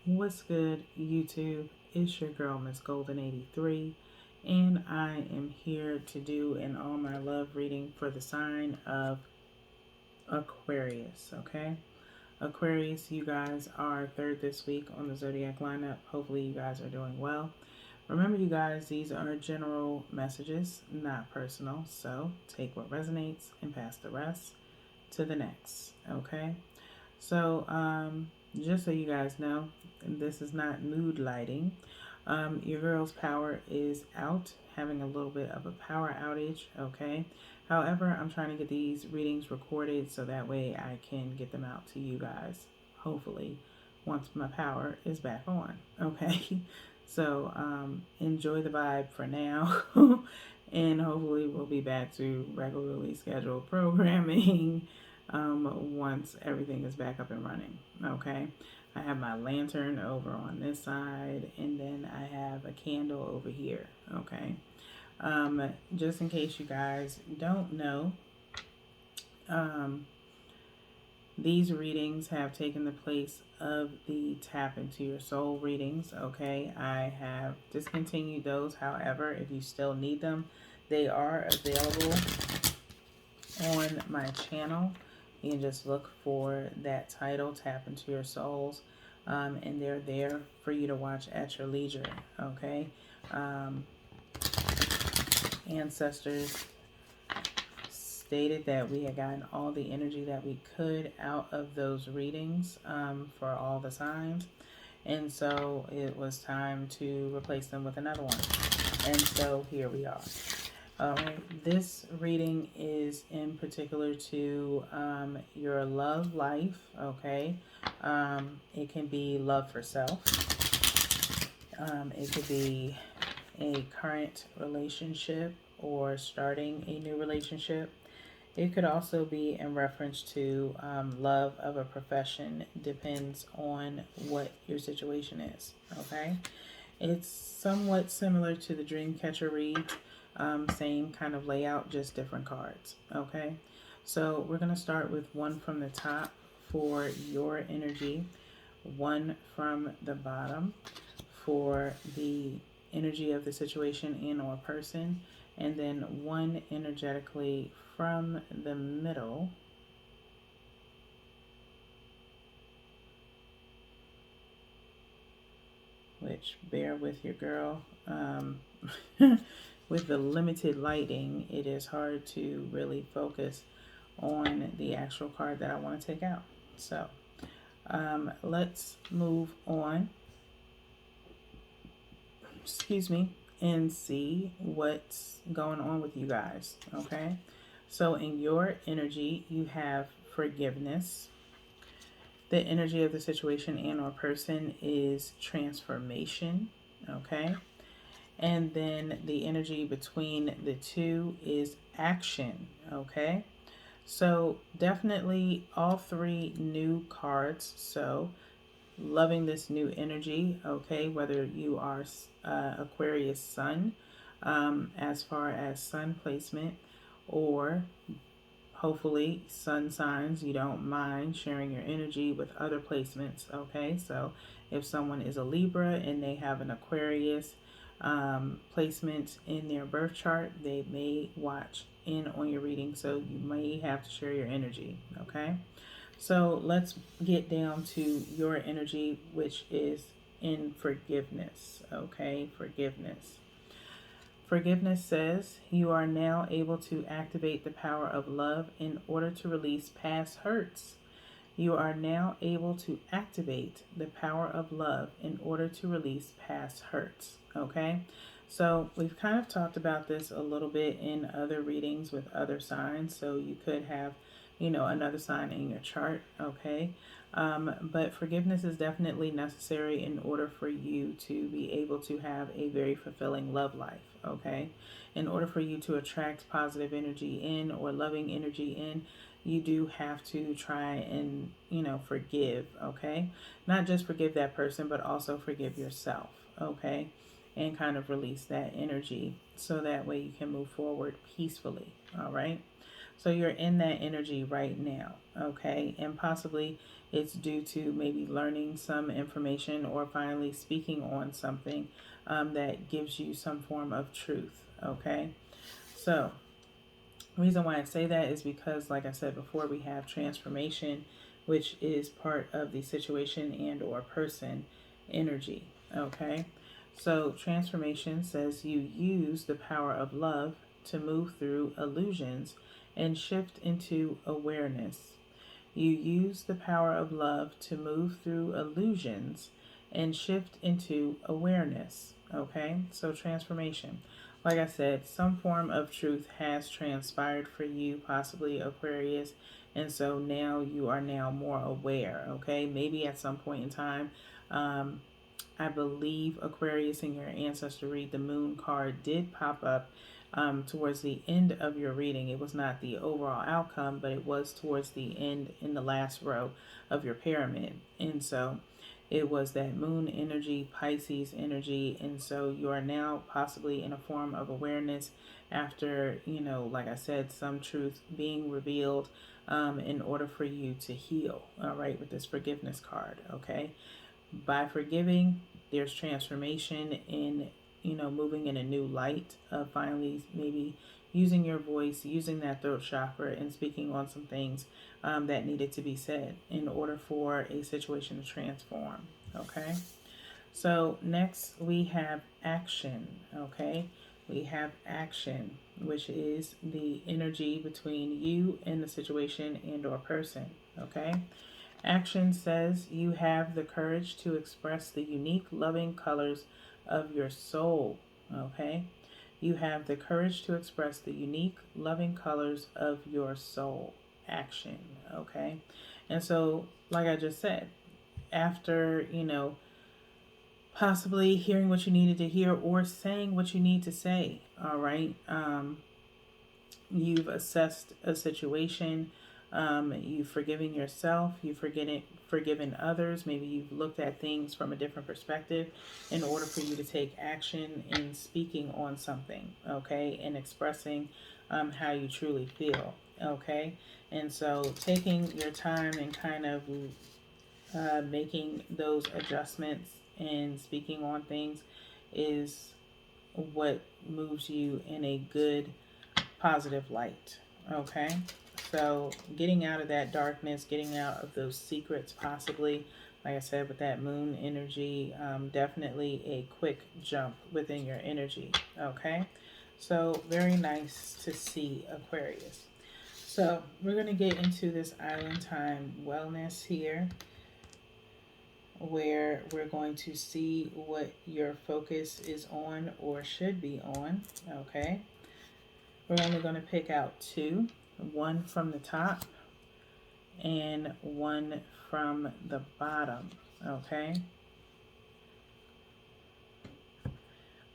What's good, YouTube? It's your girl, Miss Golden 83, and I am here to do an All My Love reading for the sign of Aquarius. Okay, Aquarius, you guys are third this week on the zodiac lineup. Hopefully, you guys are doing well. Remember, you guys, these are general messages, not personal. So take what resonates and pass the rest to the next. Okay. So, just so you guys know, this is not mood lighting. Your girl's power is out, having a little bit of a power outage, okay? However, I'm trying to get these readings recorded so that way I can get them out to you guys, hopefully, once my power is back on, okay? So, enjoy the vibe for now, and hopefully, we'll be back to regularly scheduled programming once everything is back up and running. Okay, I have my lantern over on this side, and then I have a candle over here. Okay, just in case you guys don't know, um, these readings have taken the place of the Tap into Your Soul readings. Okay, I have discontinued those. However, if you still need them, they are available on my channel. You can just look for that title, Tap into Your Souls, and they're there for you to watch at your leisure. Okay, um, ancestors stated that we had gotten all the energy that we could out of those readings for all the signs, and so it was time to replace them with another one, and so here we are. This reading is in particular to your love life, okay? It can be love for self. It could be a current relationship or starting a new relationship. It could also be in reference to love of a profession. Depends on what your situation is, okay? It's somewhat similar to the Dreamcatcher read. Same kind of layout, just different cards. Okay, so we're going to start with one from the top for your energy, one from the bottom for the energy of the situation and or person, and then one energetically from the middle, which bear with your girl. With the limited lighting, it is hard to really focus on the actual card that I want to take out. So let's move on, excuse me, and see what's going on with you guys. Okay, so in your energy, you have forgiveness. The energy of the situation and or person is transformation. Okay, and then the energy between the two is action. Okay, so definitely all three new cards. So loving this new energy. Okay, whether you are Aquarius sun, as far as sun placement, or hopefully sun signs, you don't mind sharing your energy with other placements. Okay, so if someone is a Libra and they have an Aquarius placement in their birth chart, they may watch in on your reading, so you may have to share your energy. Okay, so let's get down to your energy, which is in forgiveness. Okay, forgiveness. Forgiveness says you are now able to activate the power of love in order to release past hurts. You are now able to activate the power of love in order to release past hurts. Okay, so we've kind of talked about this a little bit in other readings with other signs. So you could have, another sign in your chart. Okay, but forgiveness is definitely necessary in order for you to be able to have a very fulfilling love life. Okay, in order for you to attract positive energy in or loving energy in, you do have to try and, forgive. Okay, not just forgive that person, but also forgive yourself. Okay, and kind of release that energy so that way you can move forward peacefully. All right, so you're in that energy right now. Okay, and possibly it's due to maybe learning some information or finally speaking on something that gives you some form of truth. Okay, so the reason why I say that is because, like I said before, we have transformation, which is part of the situation and or person energy. Okay, so transformation says you use the power of love to move through illusions and shift into awareness. You use the power of love to move through illusions and shift into awareness. Okay, so transformation. Like I said, some form of truth has transpired for you, possibly Aquarius, and so now you are now more aware. Okay, maybe at some point in time, um, I believe Aquarius in your ancestor read, the moon card did pop up towards the end of your reading. It was not the overall outcome, but it was towards the end in the last row of your pyramid. And so it was that moon energy, Pisces energy. And so you are now possibly in a form of awareness after, like I said, some truth being revealed in order for you to heal, all right, with this forgiveness card, okay? By forgiving, there's transformation in, moving in a new light of finally maybe using your voice, using that throat chakra, and speaking on some things that needed to be said in order for a situation to transform. Okay. So next we have action. Okay. We have action, which is the energy between you and the situation and or person. Okay. Action says you have the courage to express the unique, loving colors of your soul. Okay? You have the courage to express the unique, loving colors of your soul. Action. Okay? And so, like I just said, after, possibly hearing what you needed to hear or saying what you need to say, all right? You've assessed a situation, you've forgiven yourself, you've forgiven others. Maybe you've looked at things from a different perspective in order for you to take action in speaking on something, okay, and expressing how you truly feel, okay. And so taking your time and kind of making those adjustments and speaking on things is what moves you in a good positive light. Okay, so getting out of that darkness, getting out of those secrets, possibly, like I said, with that moon energy, definitely a quick jump within your energy. Okay, so very nice to see, Aquarius. So we're going to get into this island time wellness here, where we're going to see what your focus is on or should be on. Okay, we're only going to pick out two, one from the top and one from the bottom. Okay,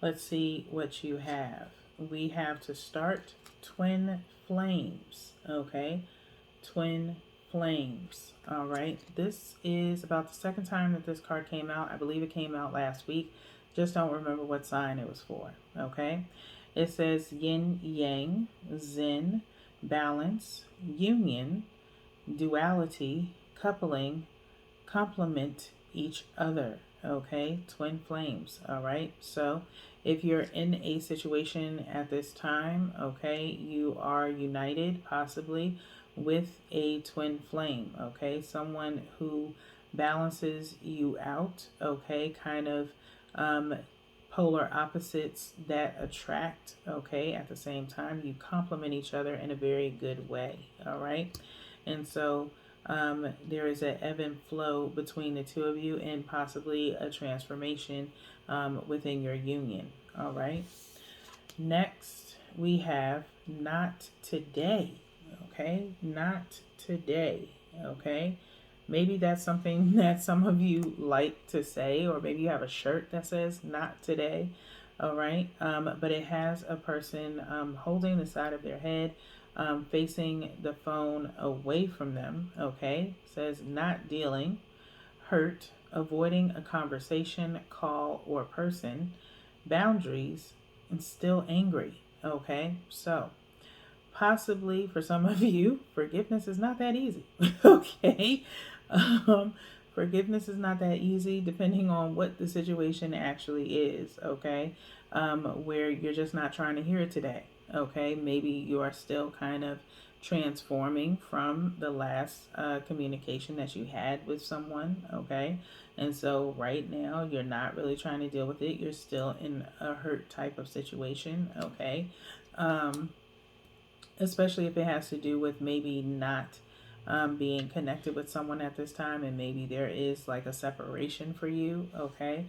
let's see what you have. We have to start twin flames. Okay, twin flames. All right, this is about the second time that this card came out. I believe it came out last week. Just don't remember what sign it was for. Okay, it says yin yang, zen, balance, union, duality, coupling, complement each other. Okay, twin flames. All right, so if you're in a situation at this time, okay, you are united possibly with a twin flame. Okay, someone who balances you out. Okay, kind of polar opposites that attract. Okay, at the same time, you complement each other in a very good way. All right, and so there is an ebb and flow between the two of you and possibly a transformation within your union. All right. Next, we have not today. Okay. Not today. Okay. Maybe that's something that some of you like to say, or maybe you have a shirt that says not today. All right. But it has a person holding the side of their head, facing the phone away from them. Okay. It says not dealing, hurt, avoiding a conversation, call, or person, boundaries, and still angry. Okay. So possibly for some of you, forgiveness is not that easy. Okay. Um, Forgiveness is not that easy, depending on what the situation actually is, okay? Where you're just not trying to hear it today, okay? Maybe you are still kind of transforming from the last communication that you had with someone, okay? And so right now you're not really trying to deal with it. You're still in a hurt type of situation, okay? Um, Especially if it has to do with maybe not being connected with someone at this time, and maybe there is like a separation for you, okay?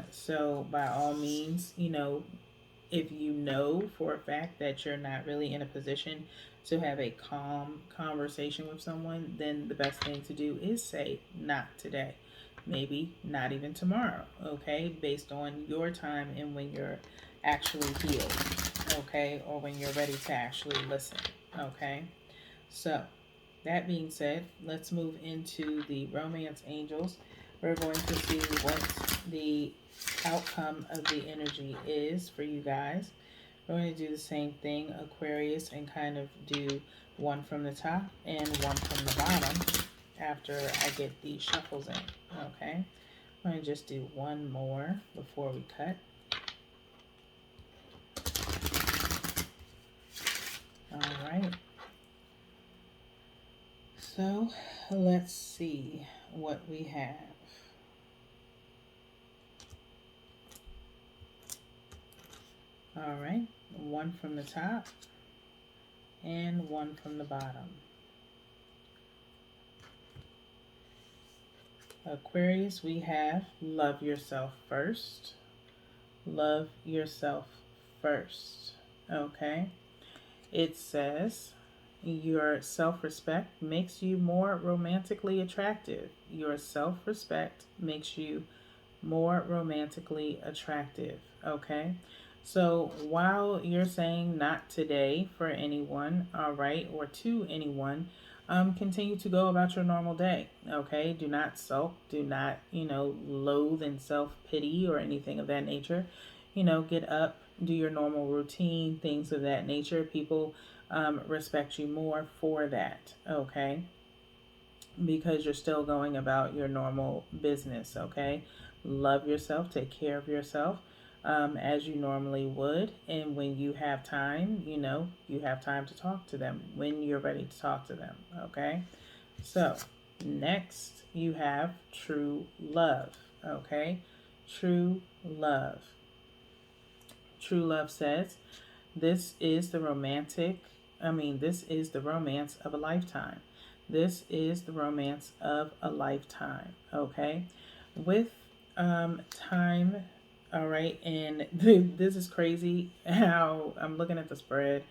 So by all means, if you know for a fact that you're not really in a position to have a calm conversation with someone, then the best thing to do is say, not today. Maybe not even tomorrow, okay? Based on your time and when you're actually healed, okay? Or when you're ready to actually listen, okay? So, that being said, let's move into the romance angels. We're going to see what the outcome of the energy is for you guys. We're going to do the same thing, Aquarius, and kind of do one from the top and one from the bottom after I get the shuffles in. Okay? I'm going to just do one more before we cut. All right. So let's see what we have. All right. One from the top and one from the bottom. Aquarius, we have love yourself first. Love yourself first. Okay? It says your self respect makes you more romantically attractive. Your self respect makes you more romantically attractive. Okay? So while you're saying not today for anyone, all right, or to anyone, continue to go about your normal day. Okay? Do not sulk. Do not, loathe and self pity or anything of that nature. Get up, do your normal routine, things of that nature. People respect you more for that. Okay? Because you're still going about your normal business, okay? Love yourself, take care of yourself as you normally would. And when you have time, you have time to talk to them when you're ready to talk to them, okay? So, next you have true love, okay? True love. True love says, this is the romance of a lifetime. This is the romance of a lifetime, okay? With time, all right, and this is crazy how I'm looking at the spread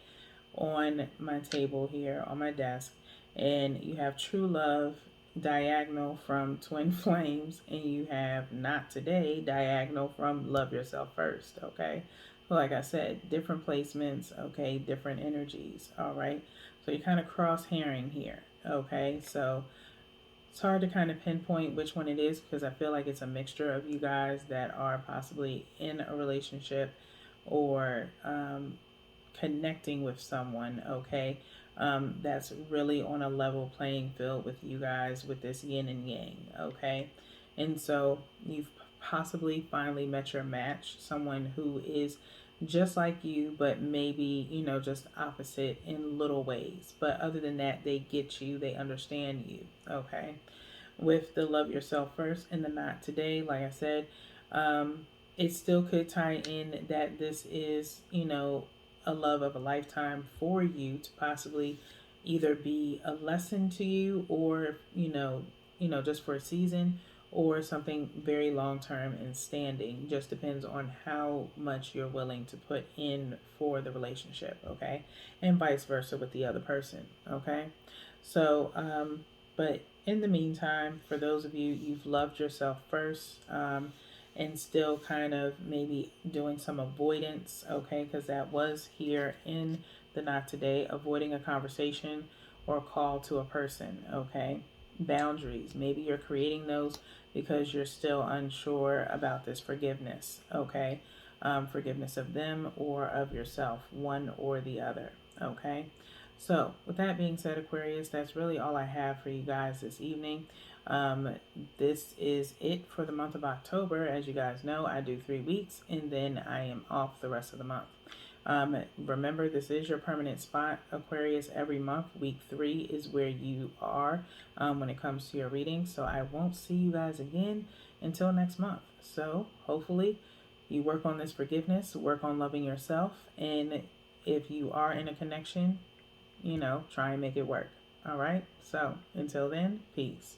on my table here on my desk, and you have true love diagonal from twin flames, and you have not today diagonal from love yourself first, okay? Like I said, different placements, okay, different energies, all right? So you're kind of cross hairing here, okay? So it's hard to kind of pinpoint which one it is because I feel like it's a mixture of you guys that are possibly in a relationship or connecting with someone, okay, that's really on a level playing field with you guys with this yin and yang, okay? And so you've possibly finally met your match, someone who is just like you, but maybe, just opposite in little ways. But other than that, they get you, they understand you, okay? With the love yourself first and the not today, like I said, it still could tie in that this is, a love of a lifetime for you to possibly either be a lesson to you or, just for a season or something very long term and standing. Just depends on how much you're willing to put in for the relationship, okay? And vice versa with the other person, okay? So, but in the meantime, for those of you, you've loved yourself first, and still kind of maybe doing some avoidance, okay, because that was here in the not today, avoiding a conversation or a call to a person, okay. Boundaries, maybe you're creating those because you're still unsure about this forgiveness, okay. Forgiveness of them or of yourself, one or the other, okay. So, with that being said, Aquarius, that's really all I have for you guys this evening. Um, this is it for the month of October. As you guys know, I do 3 weeks and then I am off the rest of the month. Remember, this is your permanent spot, Aquarius. Every month, week 3 is where you are when it comes to your reading. So, I won't see you guys again until next month. So, hopefully, you work on this forgiveness, work on loving yourself, and if you are in a connection, try and make it work. All right. So until then, peace.